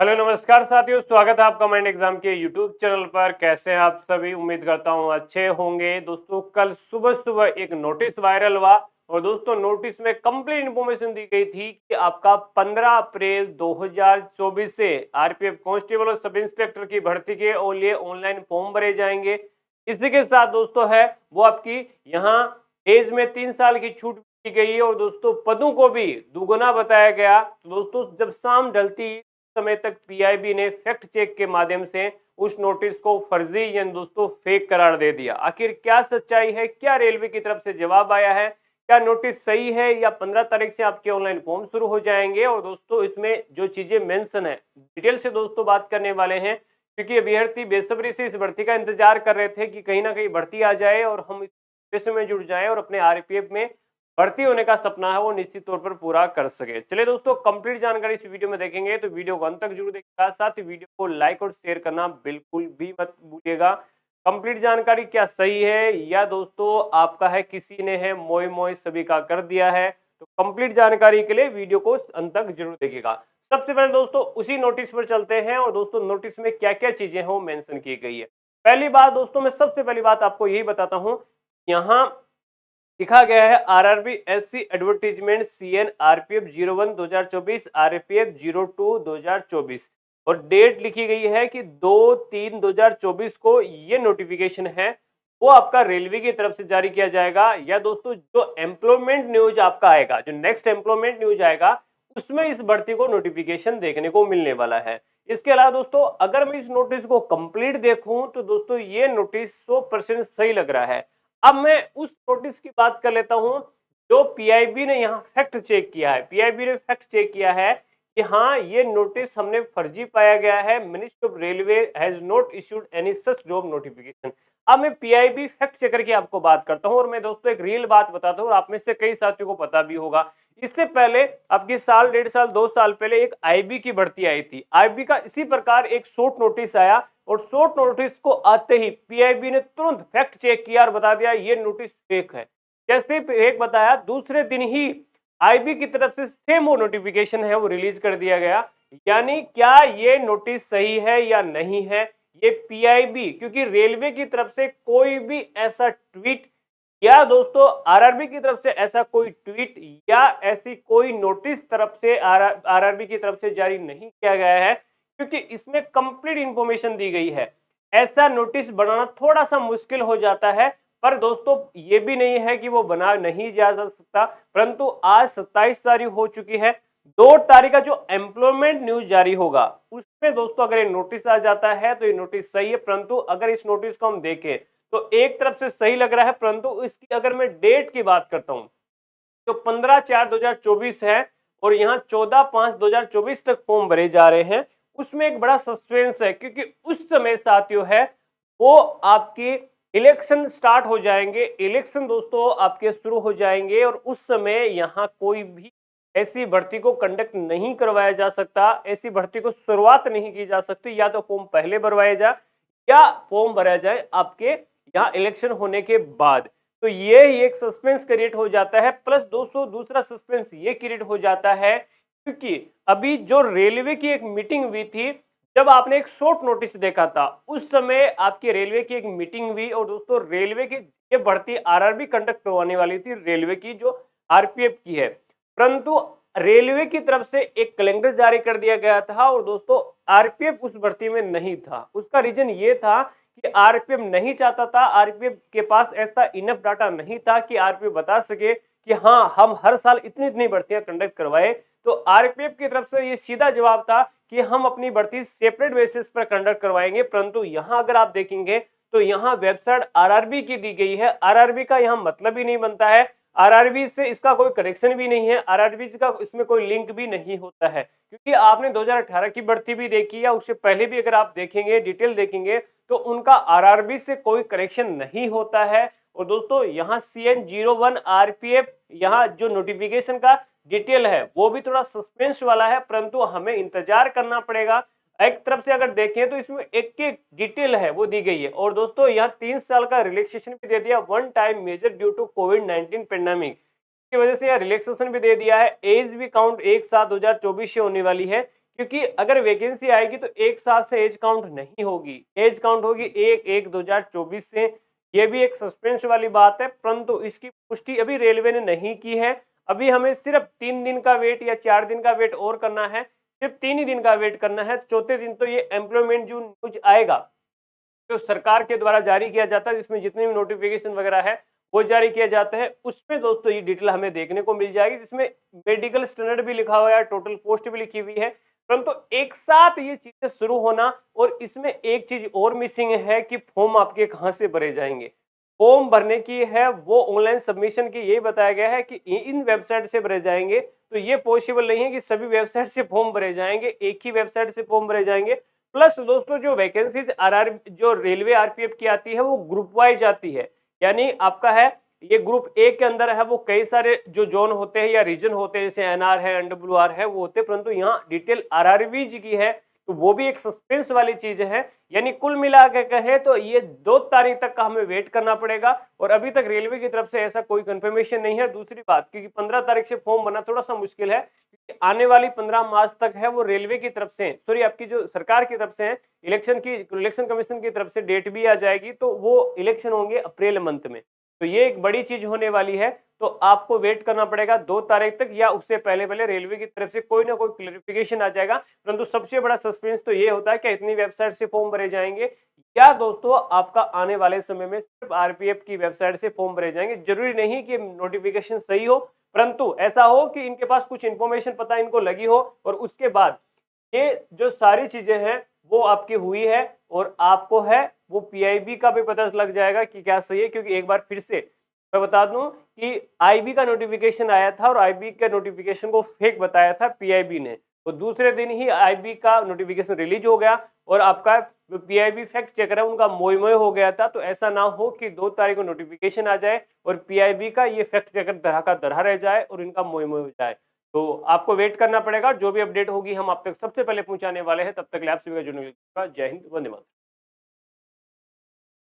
Hello नमस्कार साथियों, स्वागत है आपका माइंड एग्जाम के यूट्यूब चैनल पर। कैसे हैं आप सभी? उम्मीद करता हूं अच्छे होंगे। दोस्तों कल सुबह सुबह एक नोटिस वायरल हुआ और दोस्तों नोटिस में कंप्लीट इंफॉर्मेशन दी गई थी कि आपका 15 अप्रैल 2024 से आरपीएफ कांस्टेबल और सब इंस्पेक्टर की भर्ती के लिए ऑनलाइन फॉर्म भरे जाएंगे। इसी के साथ दोस्तों है वो आपकी यहाँ एज में 3 साल की छूट दी गई है और दोस्तों पदों को भी दुगुना बताया गया। तो दोस्तों जब शाम ढलती समय तक पीआईबी ने फैक्ट चेक के माध्यम से उस नोटिस को फर्जी यानी दोस्तों फेक करार दे दिया। आखिर क्या सच्चाई है, क्या रेलवे की तरफ से जवाब आया है, क्या नोटिस सही है या 15 तारीख से आपके ऑनलाइन फॉर्म शुरू हो जाएंगे। और दोस्तों इसमें जो चीजें मेंशन है डिटेल से दोस्तों बात करने वाले हैं, क्योंकि अभ्यर्थी बेसब्री से इस भर्ती का इंतजार कर रहे थे कि कहीं ना कहीं भर्ती आ जाए और हम इस में जुड़ जाए और अपने आरपीएफ में भर्ती होने का सपना है वो निश्चित तौर पर पूरा कर सके। चलिए दोस्तों कंप्लीट जानकारी इस वीडियो में देखेंगे, तो वीडियो को अंत तक जरूर देखिएगा। साथ ही वीडियो को लाइक और शेयर करना बिल्कुल भी मत भूलिएगा। कंप्लीट जानकारी क्या सही है या दोस्तों आपका है किसी ने है मोए मोए सभी का कर दिया है, तो कंप्लीट जानकारी के लिए वीडियो को अंत तक जरूर देखिएगा। सबसे पहले दोस्तों उसी नोटिस पर चलते हैं और दोस्तों नोटिस में क्या क्या चीजें हैं वो मेंशन की गई है। पहली बात दोस्तों, मैं सबसे पहली बात आपको यही बताता हूं, यहाँ लिखा गया है RRB SC advertisement CN RPF 01 2024 RPF 02 2024 और डेट लिखी गई है कि 2/3/2024 को ये नोटिफिकेशन है वो आपका रेलवे की तरफ से जारी किया जाएगा। या दोस्तों जो एम्प्लॉयमेंट न्यूज आपका आएगा, जो नेक्स्ट एम्प्लॉयमेंट न्यूज आएगा उसमें इस भर्ती को नोटिफिकेशन देखने को मिलने वाला है। इसके अलावा दोस्तों अगर मैं इस नोटिस को कंप्लीट देखूं तो दोस्तों ये नोटिस 100% सही लग रहा है। अब मैं उस नोटिस की बात कर लेता हूं जो पीआईबी ने यहाँ फैक्ट चेक किया है। पीआईबी ने फैक्ट चेक किया है कि हाँ ये नोटिस हमने फर्जी पाया गया है। Ministry of railway has not issued any such job notification. अब मैं पीआईबी फैक्ट चेकर की आपको बात करता हूं और मैं दोस्तों एक रियल बात बताता हूं और आप में से कई साथियों को पता भी होगा। इससे पहले आपकी साल 1.5 साल 2 साल पहले एक आईबी की भर्ती आई थी। आईबी का इसी प्रकार एक शॉर्ट नोटिस आया और शॉर्ट नोटिस को आते ही पीआईबी ने तुरंत फैक्ट चेक किया और बता दिया ये नोटिस फेक है। जैसे फेक बताया दूसरे दिन ही आईबी की तरफ से सेम वो नोटिफिकेशन है वो रिलीज कर दिया गया। यानी क्या ये नोटिस सही है या नहीं है, ये पीआईबी, क्योंकि रेलवे की तरफ से कोई भी ऐसा ट्वीट या दोस्तों आरआरबी की तरफ से ऐसा कोई ट्वीट या ऐसी कोई नोटिस तरफ से आरआरबी की तरफ से जारी नहीं किया गया है, क्योंकि इसमें कंप्लीट इंफॉर्मेशन दी गई है। ऐसा नोटिस बनाना थोड़ा सा मुश्किल हो जाता है, पर दोस्तों ये भी नहीं है कि वो बना नहीं जा सकता। परंतु आज 27 तारीख हो चुकी है, 2 तारीख का जो एम्प्लॉयमेंट न्यूज जारी होगा उसमें दोस्तों अगर ये नोटिस आ जाता है तो ये नोटिस सही है। परंतु अगर इस नोटिस को हम देखें तो एक तरफ से सही लग रहा है, परंतु इसकी अगर मैं डेट की बात करता हूं तो 15/4/2024 है और यहाँ 14/5/2024 तक फॉर्म भरे जा रहे हैं। उसमें एक बड़ा सस्पेंस है, क्योंकि उस समय साथियों है वो आपके इलेक्शन स्टार्ट हो जाएंगे। इलेक्शन दोस्तों आपके शुरू हो जाएंगे और उस समय यहाँ कोई भी ऐसी भर्ती को कंडक्ट नहीं करवाया जा सकता, ऐसी भर्ती को शुरुआत नहीं की जा सकती। या तो फॉर्म पहले भरवाया जाए या फॉर्म भरा जाए आपके यहाँ इलेक्शन होने के बाद। तो ये एक सस्पेंस क्रिएट हो जाता है। प्लस दोस्तों दूसरा सस्पेंस ये क्रिएट हो जाता है क्योंकि अभी जो रेलवे की एक मीटिंग हुई थी, जब आपने एक शॉर्ट नोटिस देखा था उस समय आपकी रेलवे की एक मीटिंग हुई और दोस्तों रेलवे की ये भर्ती आरआरबी कंडक्ट करवाने वाली थी, रेलवे की जो आरपीएफ की है। परंतु रेलवे की तरफ से एक कैलेंडर जारी कर दिया गया था और दोस्तों आरपीएफ उस भर्ती में नहीं था। उसका रीजन ये था कि आरपीएफ नहीं चाहता था, आरपीएफ के पास ऐसा इनफ डाटा नहीं था कि आरपीएफ बता सके कि हाँ हम हर साल इतनी इतनी भर्तियां कंडक्ट करवाए। तो आरपीएफ की तरफ से ये सीधा जवाब था कि हम अपनी भर्ती सेपरेट बेसिस पर कंडक्ट करवाएंगे। परंतु यहाँ अगर आप देखेंगे तो यहाँ वेबसाइट आरआरबी की दी गई है। आरआरबी का यहाँ मतलब ही नहीं बनता है, आरआरबी से इसका कोई कनेक्शन भी नहीं है, आरआरबी का इसमें कोई लिंक भी नहीं होता है। क्योंकि आपने 2018 की भर्ती भी देखी या उससे पहले भी अगर आप देखेंगे डिटेल देखेंगे तो उनका आरआरबी से कोई कनेक्शन नहीं होता है। और दोस्तों यहाँ CN01 आरपीएफ यहाँ जो नोटिफिकेशन का डिटेल है वो भी थोड़ा सस्पेंस वाला है, परंतु हमें इंतजार करना पड़ेगा। एक तरफ से अगर देखें तो इसमें एक एक डिटेल है वो दी गई है। और दोस्तों यहाँ 3 साल का रिलैक्सेशन भी दे दिया, one time major due to कोविड-19 पेंडेमिक की वजह से यह रिलैक्सेशन भी दे दिया है। एज भी काउंट 1/7/2024 से होने वाली है। क्योंकि अगर वैकेंसी आएगी तो एक साथ से एज काउंट नहीं होगी, एज काउंट होगी 1/1/2024 से। ये भी एक सस्पेंस वाली बात है, परंतु इसकी पुष्टि अभी रेलवे ने नहीं की है। अभी हमें सिर्फ 3 दिन का वेट या 4 दिन का वेट और करना है, सिर्फ 3 ही दिन का वेट करना है। चौथे दिन तो ये एम्प्लॉयमेंट जो न्यूज आएगा जो सरकार के द्वारा जारी किया जाता है, जिसमें जितने भी नोटिफिकेशन वगैरह है वो जारी किया जाता है, उसमें दोस्तों ये डिटेल हमें देखने को मिल जाएगी, जिसमें मेडिकल स्टैंडर्ड भी लिखा हुआ है, टोटल पोस्ट भी लिखी हुई है। परंतु एक साथ ये चीजें शुरू होना, और इसमें एक चीज और मिसिंग है कि फॉर्म आपके कहां से भरे जाएंगे। फॉर्म भरने की है वो ऑनलाइन सबमिशन की यही बताया गया है कि इन वेबसाइट से भरे जाएंगे। तो ये पॉसिबल नहीं है कि सभी वेबसाइट से फॉर्म भरे जाएंगे, एक ही वेबसाइट से फॉर्म भरे जाएंगे। प्लस दोस्तों जो वैकेंसीज जो रेलवे आरपीएफ की आती है वो ग्रुप वाइज आती है, यानी आपका है ये ग्रुप ए के अंदर है वो कई सारे जो जोन होते हैं या रीजन होते हैं, जैसे एनआर है, एनडब्ल्यूआर है, वो होते हैं, परंतु यहाँ डिटेल आरआरबी जी की है, तो वो भी एक सस्पेंस वाली चीज है। यानी कुल मिला के कहे तो ये 2 तारीख तक का हमें वेट करना पड़ेगा, और अभी तक रेलवे की तरफ से ऐसा कोई कंफर्मेशन नहीं है। दूसरी बात, क्योंकि 15 तारीख से फॉर्म भरना थोड़ा सा मुश्किल है, क्योंकि आने वाली 15 मार्च तक है वो रेलवे की तरफ से, सॉरी आपकी जो सरकार की तरफ से है, इलेक्शन कमीशन की तरफ से डेट भी आ जाएगी, तो वो इलेक्शन होंगे अप्रैल मंथ में। तो ये एक बड़ी चीज होने वाली है, तो आपको वेट करना पड़ेगा 2 तारीख तक, या उससे पहले पहले रेलवे की तरफ से कोई ना कोई क्लैरिफिकेशन आ जाएगा। परंतु सबसे बड़ा सस्पेंस तो ये होता है कि इतनी वेबसाइट से फॉर्म भरे जाएंगे, या दोस्तों आपका आने वाले समय में सिर्फ आरपीएफ की वेबसाइट से फॉर्म भरे जाएंगे। जरूरी नहीं कि नोटिफिकेशन सही हो, परंतु ऐसा हो कि इनके पास कुछ इंफॉर्मेशन पता इनको लगी हो, और उसके बाद ये जो सारी चीजें हैं वो आपकी हुई है, और आपको है वो पीआईबी का भी पता लग जाएगा कि क्या सही है। क्योंकि एक बार फिर से मैं बता दूं कि आईबी का नोटिफिकेशन आया था, और आईबी के नोटिफिकेशन को फेक बताया था पीआईबी ने, तो दूसरे दिन ही आईबी का नोटिफिकेशन रिलीज हो गया, और आपका पीआईबी फैक्ट चेकर है उनका मोय मोय हो गया था। तो ऐसा ना हो कि 2 तारीख को नोटिफिकेशन आ जाए और पीआईबी का ये फैक्ट चेकर दरहा का दरहा रह जाए और इनका मोय मोय हो जाए। तो आपको वेट करना पड़ेगा, जो भी अपडेट होगी हम आप तक सबसे पहले पहुंचाने वाले हैं। तब तक आप सभी का जुड़ने के लिए जय हिंद, वंदे मातरम।